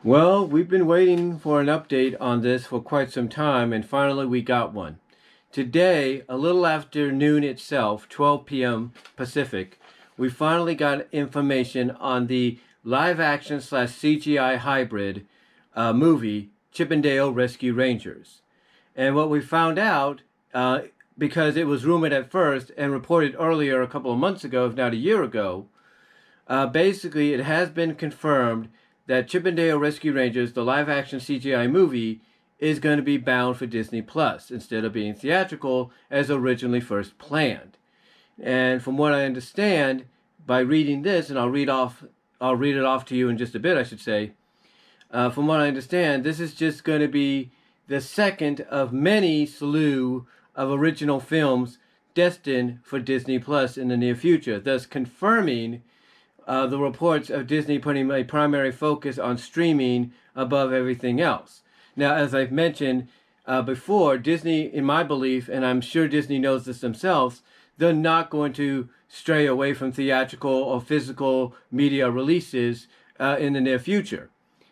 Well, we've been waiting for an update on this for quite some time, and finally we got one. Today, a little after noon itself, 12 p.m. Pacific, we finally got information on the live-action slash CGI hybrid movie, Chippendale Rescue Rangers. And what we found out, because it was rumored at first and reported earlier a couple of months ago, if not a year ago, basically it has been confirmed that Chippendale Rescue Rangers, the live-action CGI movie, is going to be bound for Disney Plus instead of being theatrical as originally first planned. And from what I understand, by reading this, and I'll read it off to you in just a bit, I should say. From what I understand, this is just going to be the second of many slew of original films destined for Disney Plus in the near future, thus confirming the reports of Disney putting a primary focus on streaming above everything else. Now, as I've mentioned before, Disney, in my belief, and I'm sure Disney knows this themselves, they're not going to stray away from theatrical or physical media releases in the near future.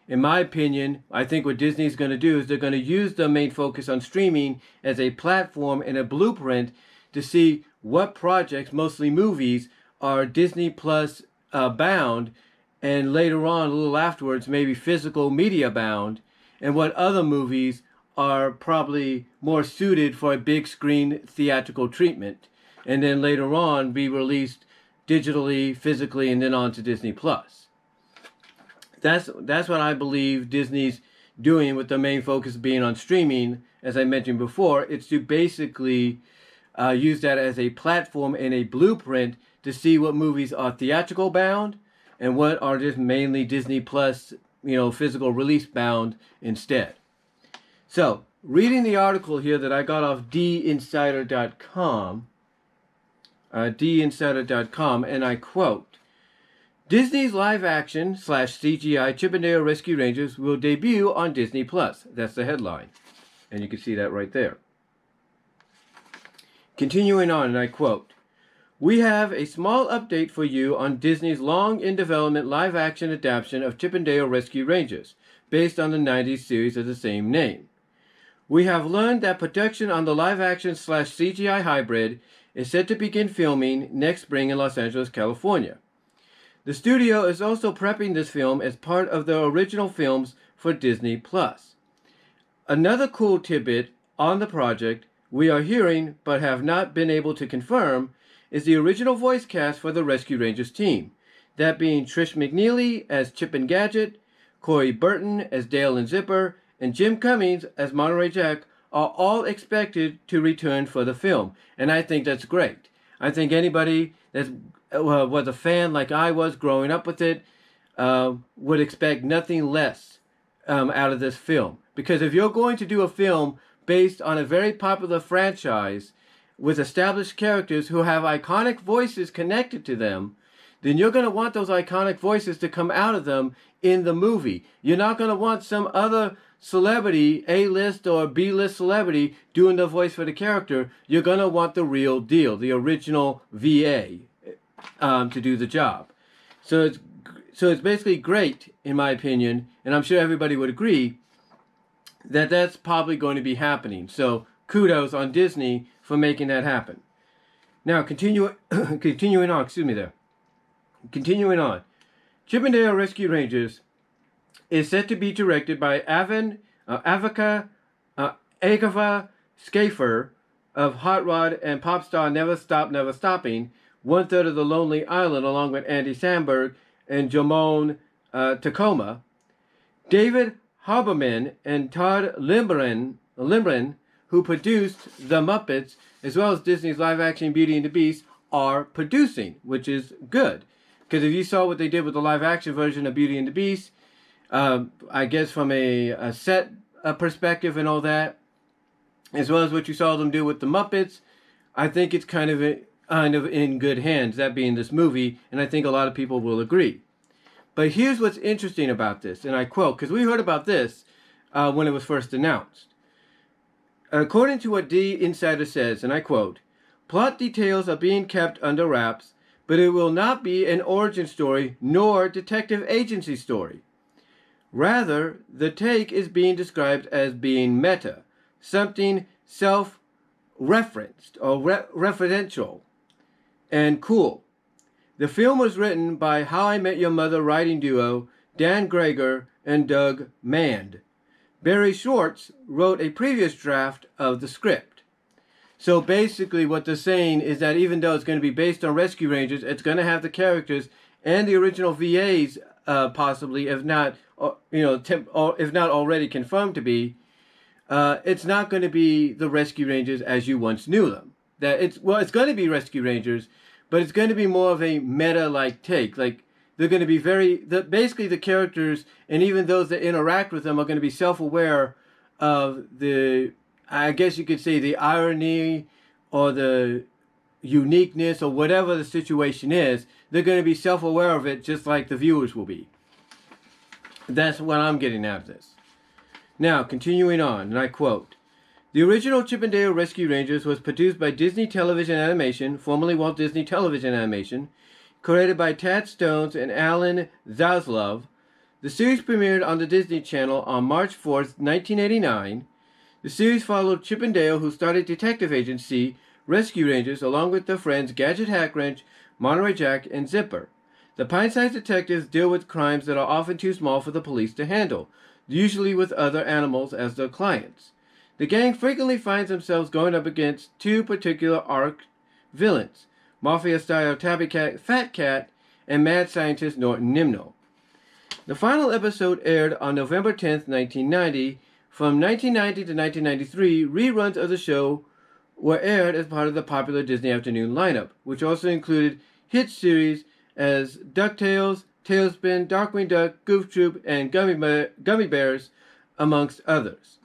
In my opinion, I think what Disney's going to do is they're going to use the main focus on streaming as a platform and a blueprint to see what projects, mostly movies, are Disney Plus bound, and later on, a little afterwards, maybe physical media bound, and what other movies are probably more suited for a big screen theatrical treatment, and then later on be released digitally, physically, and then on to Disney Plus. That's what I believe Disney's doing, with the main focus being on streaming. As I mentioned before, it's to basically use that as a platform and a blueprint to see what movies are theatrical bound and what are just mainly Disney Plus, physical release bound instead. So, reading the article here that I got off dinsider.com, and I quote, Disney's live-action slash CGI Chippendale Rescue Rangers will debut on Disney Plus. That's the headline. And you can see that right there. Continuing on, and I quote, we have a small update for you on Disney's long-in-development live-action adaptation of Chippendale Rescue Rangers, based on the 90s series of the same name. We have learned that production on the live-action slash CGI hybrid is set to begin filming next spring in Los Angeles, California. The studio is also prepping this film as part of the original films for Disney Plus. Another cool tidbit on the project we are hearing but have not been able to confirm is the original voice cast for the Rescue Rangers team, that being Tress MacNeille as Chip and Gadget, Corey Burton as Dale and Zipper, and Jim Cummings as Monterey Jack are all expected to return for the film, and I think that's great. I think anybody that was a fan like I was growing up with it would expect nothing less out of this film. Because if you're going to do a film based on a very popular franchise with established characters who have iconic voices connected to them, then you're going to want those iconic voices to come out of them in the movie. You're not going to want some other celebrity, A-list or B-list celebrity, doing the voice for the character. You're going to want the real deal, the original VA, to do the job. So it's basically great, in my opinion, and I'm sure everybody would agree, that that's probably going to be happening. So kudos on Disney for making that happen. Now, continuing on, Continuing on. Chippendale Rescue Rangers is set to be directed by Akiva Schaffer of Hot Rod and pop star Never Stop Never Stopping, one-third of The Lonely Island, along with Andy Samberg and Jamon Tacoma. David Hoberman and Todd Lieberman, who produced The Muppets, as well as Disney's live-action Beauty and the Beast, are producing, which is good. Because if you saw what they did with the live-action version of Beauty and the Beast, I guess from a set perspective and all that, as well as what you saw them do with the Muppets, I think it's kind of in good hands, that being this movie, and I think a lot of people will agree. But here's what's interesting about this, and I quote, because we heard about this when it was first announced. According to what D Insider says, and I quote, plot details are being kept under wraps, but it will not be an origin story nor detective agency story. Rather, the take is being described as being meta, something self-referenced or referential and cool. The film was written by How I Met Your Mother writing duo Dan Gregor and Doug Mand. Barry Schwartz wrote a previous draft of the script. So basically what they're saying is that even though it's going to be based on Rescue Rangers, it's going to have the characters and the original VAs possibly, if not, or if not already confirmed to be. It's not going to be the Rescue Rangers as you once knew them. It's going to be Rescue Rangers, but it's going to be more of a meta-like take. Like, they're going to be basically the characters and even those that interact with them are going to be self-aware of the, I guess you could say, the irony or the uniqueness or whatever the situation is. They're going to be self-aware of it just like the viewers will be. That's what I'm getting out of this. Now, continuing on, and I quote, "The original Chip 'n Dale Rescue Rangers was produced by Disney Television Animation, formerly Walt Disney Television Animation, created by Tad Stones and Alan Zaslov. The series premiered on the Disney Channel on March 4th, 1989. The series followed Chip 'n Dale, who started detective agency Rescue Rangers, along with their friends Gadget, Hackwrench, Monterey Jack, and Zipper. The pint-sized detectives deal with crimes that are often too small for the police to handle, usually with other animals as their clients. The gang frequently finds themselves going up against two particular arch villains, Mafia-style Tabby Cat, Fat Cat, and mad scientist Norton Nimno. The final episode aired on November 10th, 1990. From 1990 to 1993, reruns of the show were aired as part of the popular Disney Afternoon lineup, which also included hit series as DuckTales, Tailspin, Darkwing Duck, Goof Troop, and Gummy Bears, amongst others.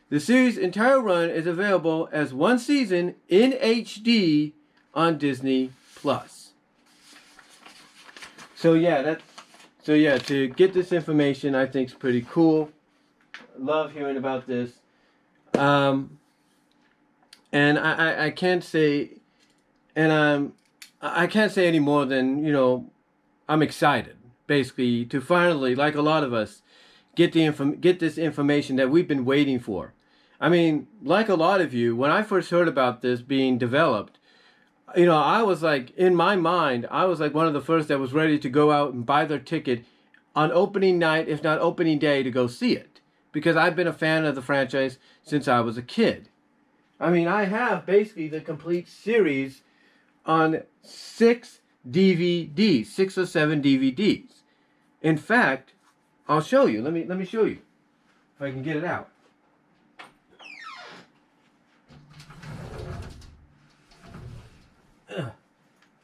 The series' entire run is available as one season in HD on Disney Plus. To get this information, I think is pretty cool. Love hearing about this. And I can't say, I can't say any more than, I'm excited, basically, to finally, like a lot of us, get this information that we've been waiting for. I mean, like a lot of you, when I first heard about this being developed, I was like, in my mind, I was like one of the first that was ready to go out and buy their ticket on opening night, if not opening day, to go see it. Because I've been a fan of the franchise since I was a kid. I mean, I have basically the complete series on 6 DVDs, 6 or 7 DVDs. In fact, I'll show you. Let me show you if I can get it out.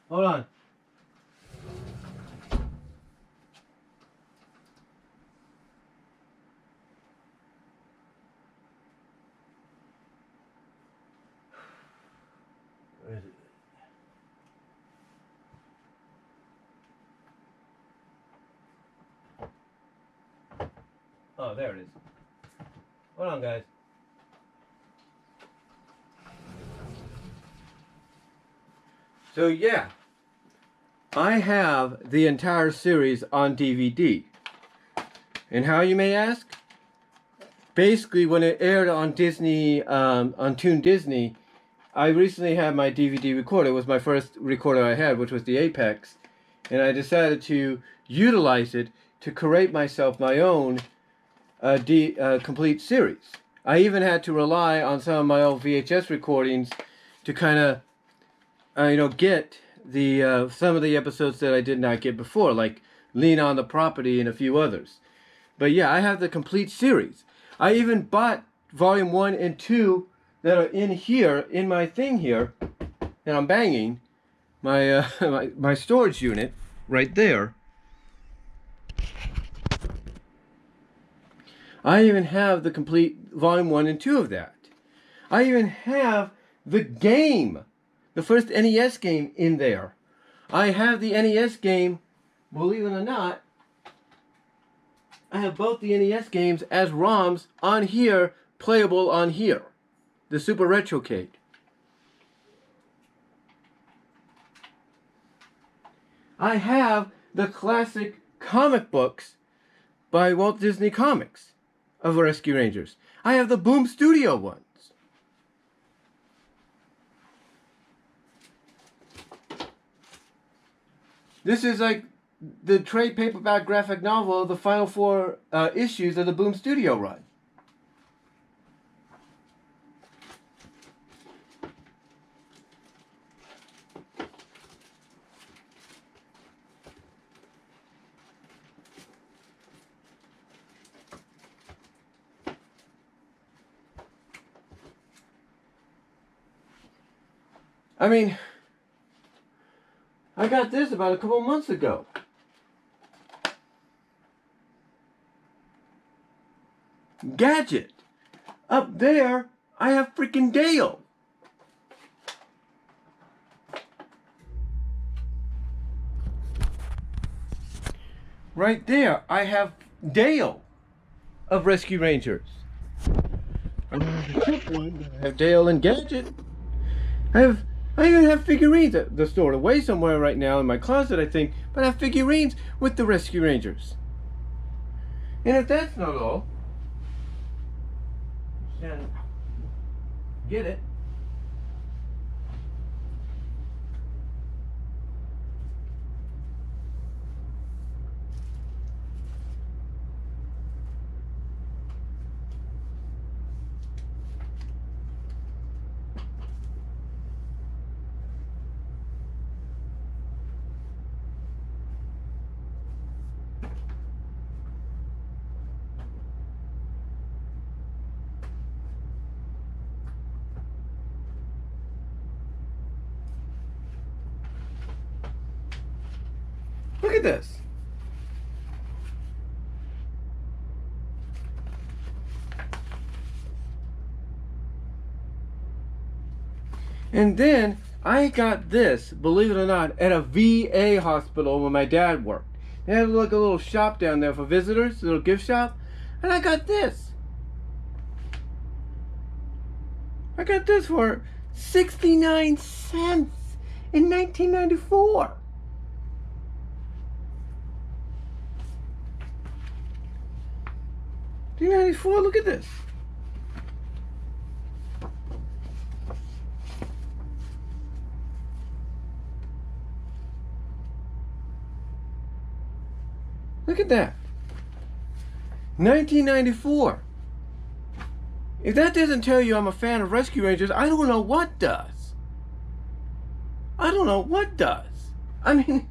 Hold on. Where is it? Oh, there it is. Hold on, guys. So yeah, I have the entire series on DVD. And how, you may ask? Basically, when it aired on Disney, on Toon Disney, I recently had my DVD recorder. It was my first recorder I had, which was the Apex. And I decided to utilize it to create myself my own complete series. I even had to rely on some of my old VHS recordings to kind of get the some of the episodes that I did not get before, like Lean on the Property and a few others. But yeah, I have the complete series. I even bought volume 1 and 2 that are in here, in my thing here, that I'm banging, my my storage unit right there. I even have the complete volume 1 and 2 of that. I even have the game, the first NES game, in there. I have the NES game, believe it or not, I have both the NES games as ROMs on here, playable on here. The Super Retrocade. I have the classic comic books by Walt Disney Comics of Rescue Rangers. I have the Boom Studio ones. This is like the trade paperback graphic novel of the final 4 issues of the Boom Studio run. I mean, I got this about a couple months ago. Gadget. Up there, I have freaking Dale. Right there, I have Dale of Rescue Rangers. I have Dale and Gadget. I even have figurines at the store away somewhere right now in my closet, I think, but I have figurines with the Rescue Rangers. And if that's not all, then get it. Look at this. And then I got this, believe it or not, at a VA hospital where my dad worked. They had like a little shop down there for visitors, a little gift shop. And I got this. I got this for 69 cents in 1994. $3.94, look at this. Look at that. 1994. If that doesn't tell you I'm a fan of Rescue Rangers, I don't know what does. I don't know what does. I mean,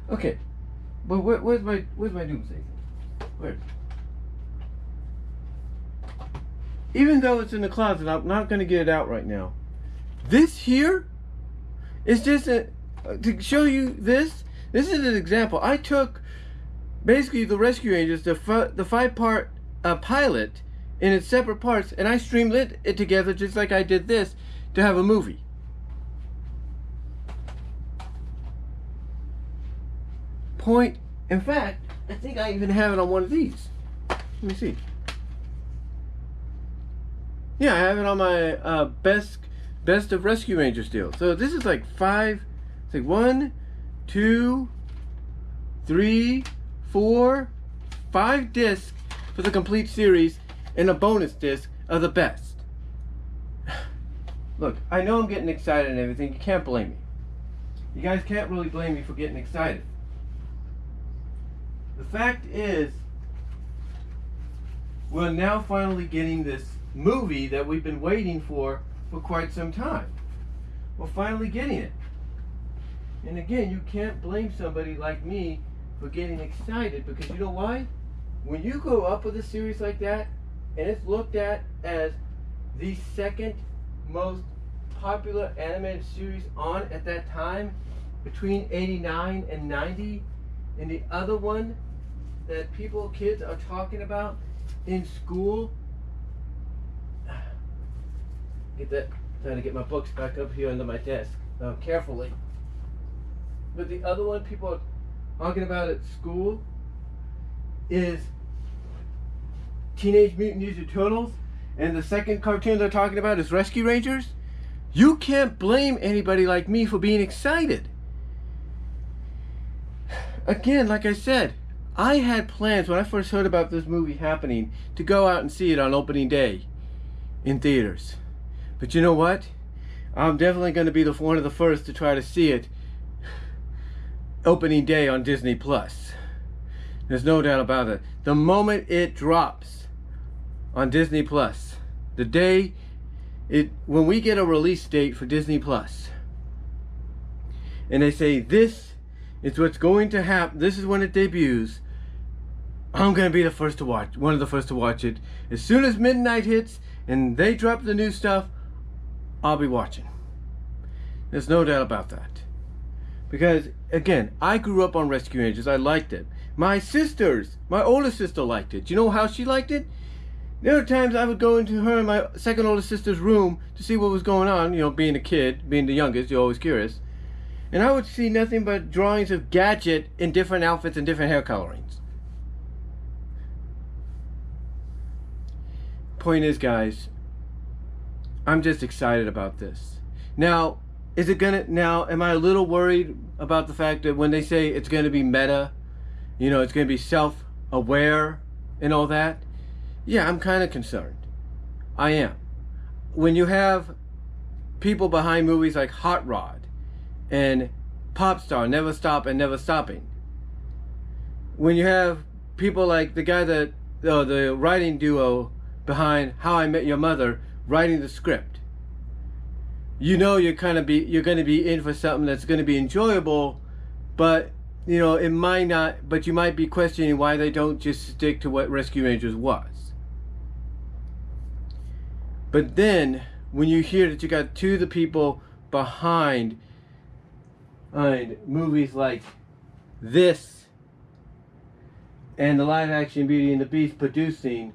okay. But where's my doomsday? Where? Even though it's in the closet, I'm not going to get it out right now. This here is just to show you this. This is an example. I took basically the Rescue Rangers, the 5-part pilot in its separate parts, and I streamlit it together just like I did this to have a movie. In fact, I think I even have it on one of these. Let me see. Yeah, I have it on my best of Rescue Rangers deal. So this is like 5. It's like 1, 2, 3, 4, 5 discs for the complete series, and a bonus disc of the best. Look, I know I'm getting excited and everything. You can't blame me. You guys can't really blame me for getting excited. The fact is, we're now finally getting this movie that we've been waiting for quite some time. We're finally getting it. And again, you can't blame somebody like me for getting excited, because you know why? When you go up with a series like that, and it's looked at as the second most popular animated series on at that time, between 89 and 90, and the other one that kids are talking about in school. Trying to get my books back up here under my desk carefully. But the other one people are talking about at school is Teenage Mutant Ninja Turtles, and the second cartoon they're talking about is Rescue Rangers. You can't blame anybody like me for being excited. again, like I said, I had plans when I first heard about this movie happening to go out and see it on opening day in theaters. But you know what? I'm definitely going to be one of the first to try to see it opening day on Disney Plus. There's no doubt about it. The moment it drops on Disney Plus, the day when we get a release date for Disney Plus, and they say this is what's going to happen, this is when it debuts, I'm going to be the first to watch, one of the first to watch it. As soon as midnight hits and they drop the new stuff, I'll be watching. There's no doubt about that. Because, again, I grew up on Rescue Rangers. I liked it. My older sister liked it. Do you know how she liked it? There were times I would go into her and my second older sister's room to see what was going on. You know, being a kid, being the youngest, you're always curious. And I would see nothing but drawings of Gadget in different outfits and different hair colorings. Point is, guys, I'm just excited about this. Now, am I a little worried about the fact that when they say it's gonna be meta, you know, it's gonna be self-aware and all that? Yeah, I'm kind of concerned. I am. When you have people behind movies like Hot Rod and Popstar, Never Stop and Never Stopping. When you have people like the guy that, the writing duo behind How I Met Your Mother writing the script, you know you're going to be in for something that's going to be enjoyable, but you know it might not. But you might be questioning why they don't just stick to what Rescue Rangers was. But then when you hear that you got two of the people behind movies like this and the live action Beauty and the Beast producing,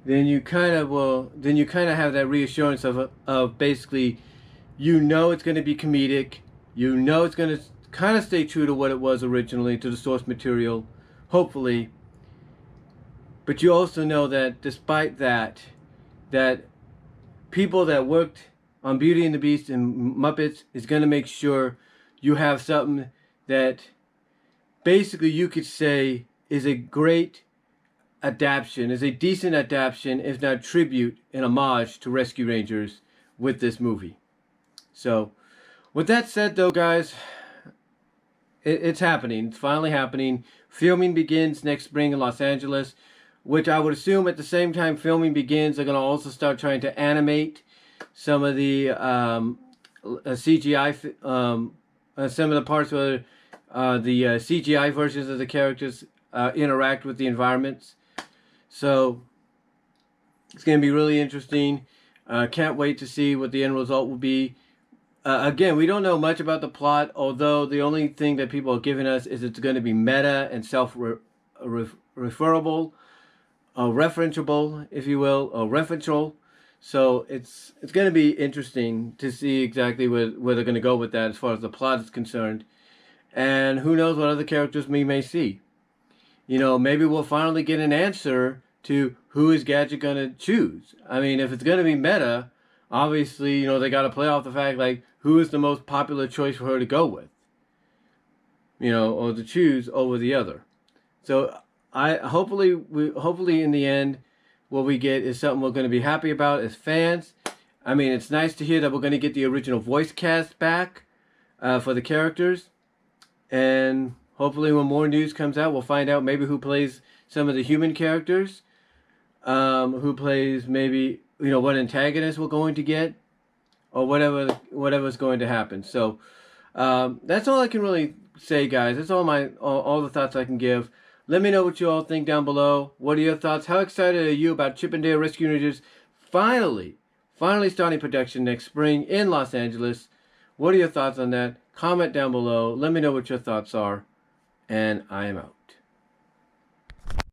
then you kind of have that reassurance of basically, you know it's going to be comedic, you know it's going to kind of stay true to what it was originally, to the source material, hopefully. But you also know that despite that people that worked on Beauty and the Beast and Muppets is going to make sure you have something that basically you could say is a great adaptation, is a decent adaptation, if not tribute and homage to Rescue Rangers with this movie. So, with that said though, guys, it's happening. It's finally happening. Filming begins next spring in Los Angeles, which I would assume at the same time filming begins, they're going to also start trying to animate some of the CGI, some of the parts where the CGI versions of the characters interact with the environments. So it's going to be really interesting. Can't wait to see what the end result will be. Again, we don't know much about the plot, although the only thing that people are giving us is it's going to be meta and self-referable, referenceable, if you will, or referential. So it's going to be interesting to see exactly where they're going to go with that as far as the plot is concerned. And who knows what other characters we may see. You know, maybe we'll finally get an answer to who is Gadget going to choose. I mean, if it's going to be meta, obviously, you know, they got to play off the fact, like, who is the most popular choice for her to go with? You know, or to choose over the other. So, hopefully in the end, what we get is something we're going to be happy about as fans. I mean, it's nice to hear that we're going to get the original voice cast back for the characters. And hopefully when more news comes out, we'll find out maybe who plays some of the human characters. Who plays maybe, you know, what antagonist we're going to get. Or whatever's going to happen. So, that's all I can really say, guys. That's all the thoughts I can give. Let me know what you all think down below. What are your thoughts? How excited are you about Chip and Dale Rescue Rangers finally starting production next spring in Los Angeles? What are your thoughts on that? Comment down below. Let me know what your thoughts are. And I am out.